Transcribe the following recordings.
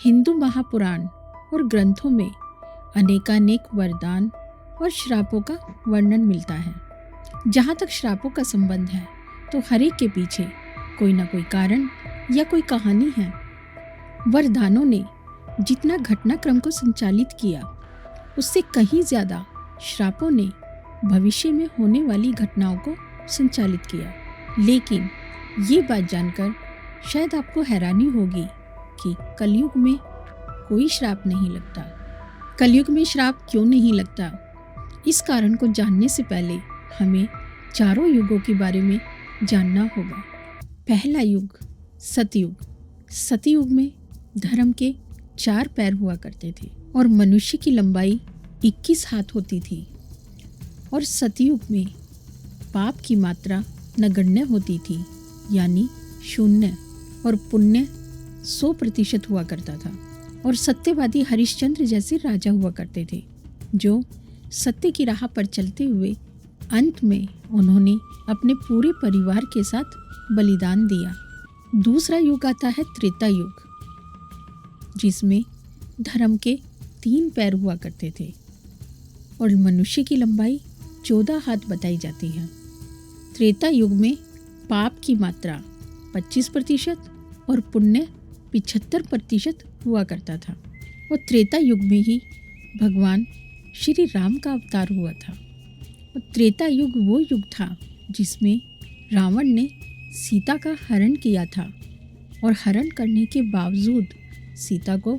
हिंदू महापुराण और ग्रंथों में अनेकानेक वरदान और श्रापों का वर्णन मिलता है। जहाँ तक श्रापों का संबंध है तो हर एक के पीछे कोई ना कोई कारण या कोई कहानी है। वरदानों ने जितना घटनाक्रम को संचालित किया उससे कहीं ज़्यादा श्रापों ने भविष्य में होने वाली घटनाओं को संचालित किया। लेकिन ये बात जानकर शायद आपको हैरानी होगी कि कलयुग में कोई श्राप नहीं लगता। कलयुग में श्राप क्यों नहीं लगता? इस कारण को जानने से पहले हमें चारों युगों के बारे में जानना होगा। पहला युग सतयुग। सतयुग में धर्म के 4 पैर हुआ करते थे और मनुष्य की लंबाई 21 हाथ होती थी। और सतयुग में पाप की मात्रा नगण्य होती थी, यानी 0, और पुण्य 100% हुआ करता था। और सत्यवादी हरिश्चंद्र जैसे राजा हुआ करते थे जो सत्य की राह पर चलते हुए अंत में उन्होंने अपने पूरे परिवार के साथ बलिदान दिया। दूसरा युग आता है त्रेता युग, जिसमें धर्म के 3 पैर हुआ करते थे और मनुष्य की लंबाई 14 हाथ बताई जाती है। त्रेता युग में पाप की मात्रा 25% और पुण्य 75% हुआ करता था। और त्रेता युग में ही भगवान श्री राम का अवतार हुआ था। और त्रेता युग वो युग था जिसमें रावण ने सीता का हरण किया था और हरण करने के बावजूद सीता को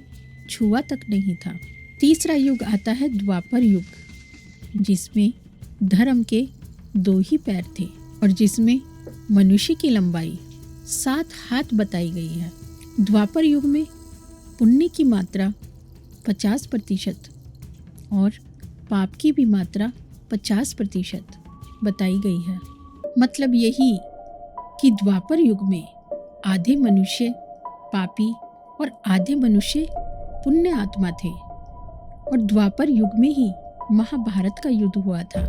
छुआ तक नहीं था। तीसरा युग आता है द्वापर युग, जिसमें धर्म के 2 ही पैर थे और जिसमें मनुष्य की लंबाई 7 हाथ बताई गई है। द्वापर युग में पुण्य की मात्रा 50% और पाप की भी मात्रा 50% बताई गई है। मतलब यही कि द्वापर युग में आधे मनुष्य पापी और आधे मनुष्य पुण्य आत्मा थे। और द्वापर युग में ही महाभारत का युद्ध हुआ था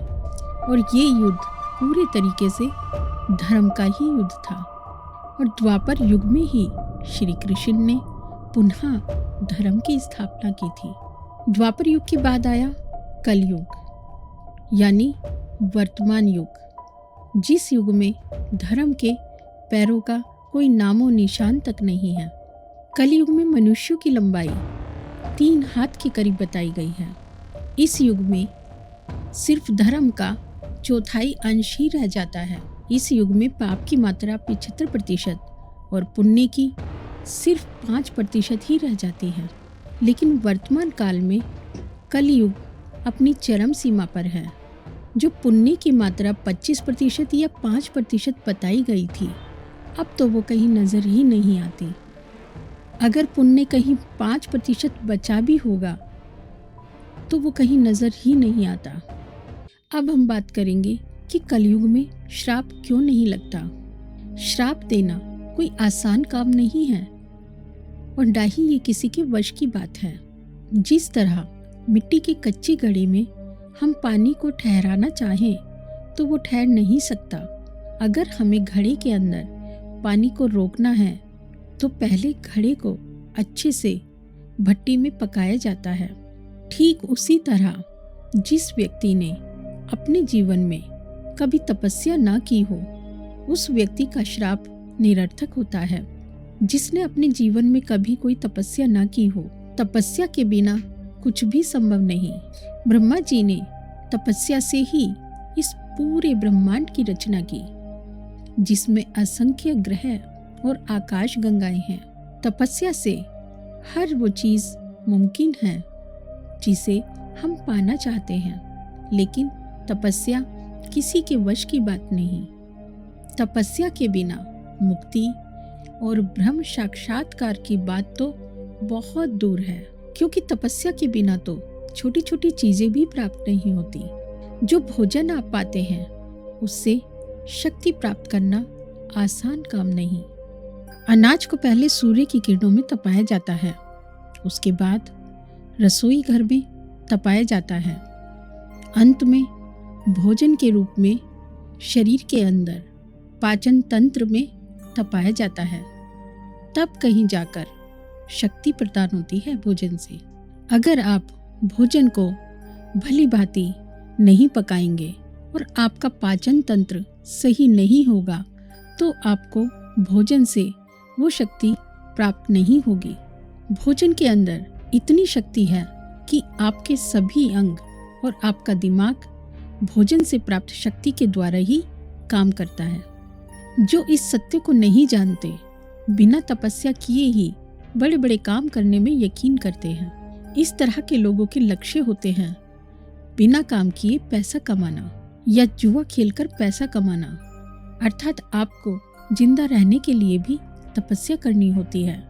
और ये युद्ध पूरे तरीके से धर्म का ही युद्ध था। और द्वापर युग में ही श्री कृष्ण ने पुनः धर्म की स्थापना की थी। द्वापर युग के बाद आया कलयुग, यानी वर्तमान युग, जिस युग में धर्म के पैरों का कोई नामो निशान तक नहीं है। कलयुग में मनुष्यों की लंबाई 3 हाथ के करीब बताई गई है। इस युग में सिर्फ धर्म का 1/4 अंश ही रह जाता है। इस युग में पाप की मात्रा 75% और पुण्य की सिर्फ 5% ही रह जाती है। लेकिन वर्तमान काल में कलयुग अपनी चरम सीमा पर है। जो पुण्य की मात्रा 25% या 5% बताई गई थी, अब तो वो कहीं नज़र ही नहीं आती। अगर पुण्य कहीं 5% बचा भी होगा तो वो कहीं नज़र ही नहीं आता। अब हम बात करेंगे कि कलयुग में श्राप क्यों नहीं लगता। श्राप देना कोई आसान काम नहीं है और ना ही ये किसी के वश की बात है। जिस तरह मिट्टी के कच्चे घड़े में हम पानी को ठहराना चाहें तो वो ठहर नहीं सकता। अगर हमें घड़े के अंदर पानी को रोकना है तो पहले घड़े को अच्छे से भट्टी में पकाया जाता है। ठीक उसी तरह जिस व्यक्ति ने अपने जीवन में कभी तपस्या ना की हो, उस व्यक्ति का श्राप निरर्थक होता है। जिसने अपने जीवन में कभी कोई तपस्या ना की हो, तपस्या के बिना कुछ भी संभव नहीं। ब्रह्मा जी ने तपस्या से ही इस पूरे ब्रह्मांड की रचना की, जिसमें असंख्य ग्रह और आकाश गंगाएं हैं। तपस्या से हर वो चीज़ मुमकिन है जिसे हम पाना चाहते हैं, लेकिन तपस्या किसी के वश की बात नहीं। तपस्या के बिना मुक्ति और ब्रह्म साक्षात्कार की बात तो बहुत दूर है, क्योंकि तपस्या के बिना तो छोटी छोटी चीजें भी प्राप्त नहीं होती। जो भोजन आप पाते हैं उससे शक्ति प्राप्त करना आसान काम नहीं। अनाज को पहले सूर्य की किरणों में तपाया जाता है, उसके बाद रसोई घर में तपाया जाता है, अंत में भोजन के रूप में शरीर के अंदर पाचन तंत्र में तपाया जाता है। तब कहीं जाकर शक्ति प्रदान होती है भोजन से। अगर आप भोजन को भली भांति नहीं पकाएंगे और आपका पाचन तंत्र सही नहीं होगा तो आपको भोजन से वो शक्ति प्राप्त नहीं होगी। भोजन के अंदर इतनी शक्ति है कि आपके सभी अंग और आपका दिमाग भोजन से प्राप्त शक्ति के द्वारा ही काम करता है। जो इस सत्य को नहीं जानते, बिना तपस्या किए ही बड़े बड़े काम करने में यकीन करते हैं। इस तरह के लोगों के लक्ष्य होते हैं बिना काम किए पैसा कमाना या जुआ खेलकर पैसा कमाना। अर्थात आपको जिंदा रहने के लिए भी तपस्या करनी होती है।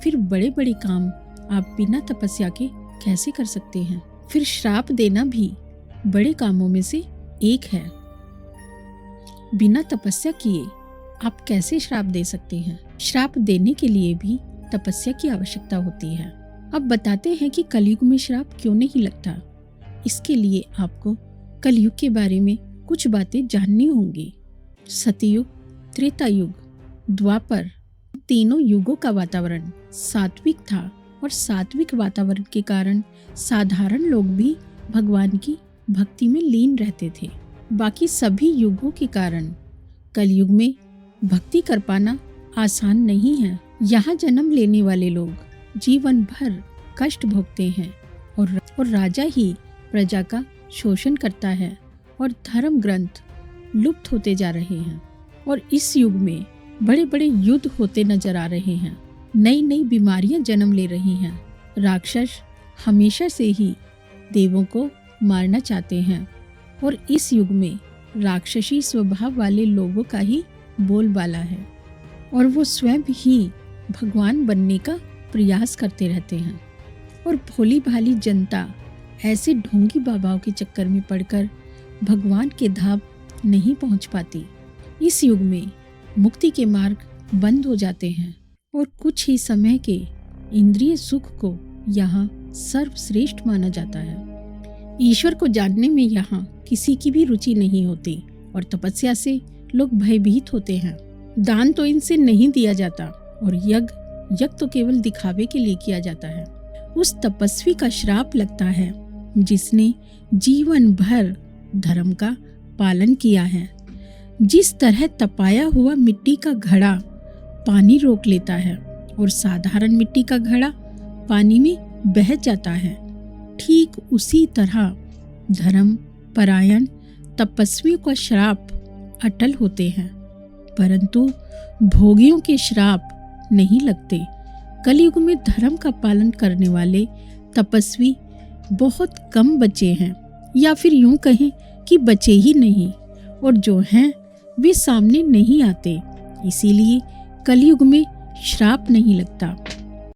फिर बड़े बड़े काम आप बिना तपस्या के कैसे कर सकते हैं? फिर श्राप देना भी बड़े कामों में से एक है। बिना तपस्या किए आप कैसे श्राप दे सकते हैं? श्राप देने के लिए भी तपस्या की आवश्यकता होती है। अब बताते हैं कि कलयुग में श्राप क्यों नहीं लगता। इसके लिए आपको कलयुग के बारे में कुछ बातें जाननी होंगी। सतयुग, त्रेता युग, द्वापर, तीनों युगों का वातावरण सात्विक था और सात्विक वातावरण के कारण साधारण लोग भी भगवान की भक्ति में लीन रहते थे। बाकी सभी युगों के कारण कलयुग में भक्ति कर पाना आसान नहीं है। यहाँ जन्म लेने वाले लोग जीवन भर कष्ट भोगते हैं और राजा ही प्रजा का शोषण करता है और धर्म ग्रंथ लुप्त होते जा रहे हैं। और इस युग में बड़े बड़े युद्ध होते नजर आ रहे हैं। नई नई बीमारियां जन्म ले रही हैं। राक्षस हमेशा से ही देवों को मारना चाहते हैं और इस युग में राक्षसी स्वभाव वाले लोगों का ही बोलबाला है और वो स्वयं ही भगवान बनने का प्रयास करते रहते हैं। और भोली भाली जनता ऐसे ढोंगी बाबाओं के चक्कर में पड़कर भगवान के धाम नहीं पहुंच पाती। इस युग में मुक्ति के मार्ग बंद हो जाते हैं और कुछ ही समय के इंद्रिय सुख को यहाँ सर्वश्रेष्ठ माना जाता है। ईश्वर को जानने में यहाँ किसी की भी रुचि नहीं होती और तपस्या से लोग भयभीत होते हैं। दान तो इनसे नहीं दिया जाता और यज्ञ तो केवल दिखावे के लिए किया जाता है। उस तपस्वी का श्राप लगता है जिसने जीवन भर धर्म का पालन किया है। जिस तरह तपाया हुआ मिट्टी का घड़ा पानी रोक लेता है और साधारण मिट्टी का घड़ा पानी में बह जाता है, ठीक उसी तरह धर्म परायण तपस्वियों का श्राप अटल होते हैं, परंतु भोगियों के श्राप नहीं लगते। कलयुग में धर्म का पालन करने वाले तपस्वी बहुत कम बचे हैं, या फिर यूं कहें कि बचे ही नहीं, और जो हैं वे सामने नहीं आते। इसीलिए कलयुग में श्राप नहीं लगता।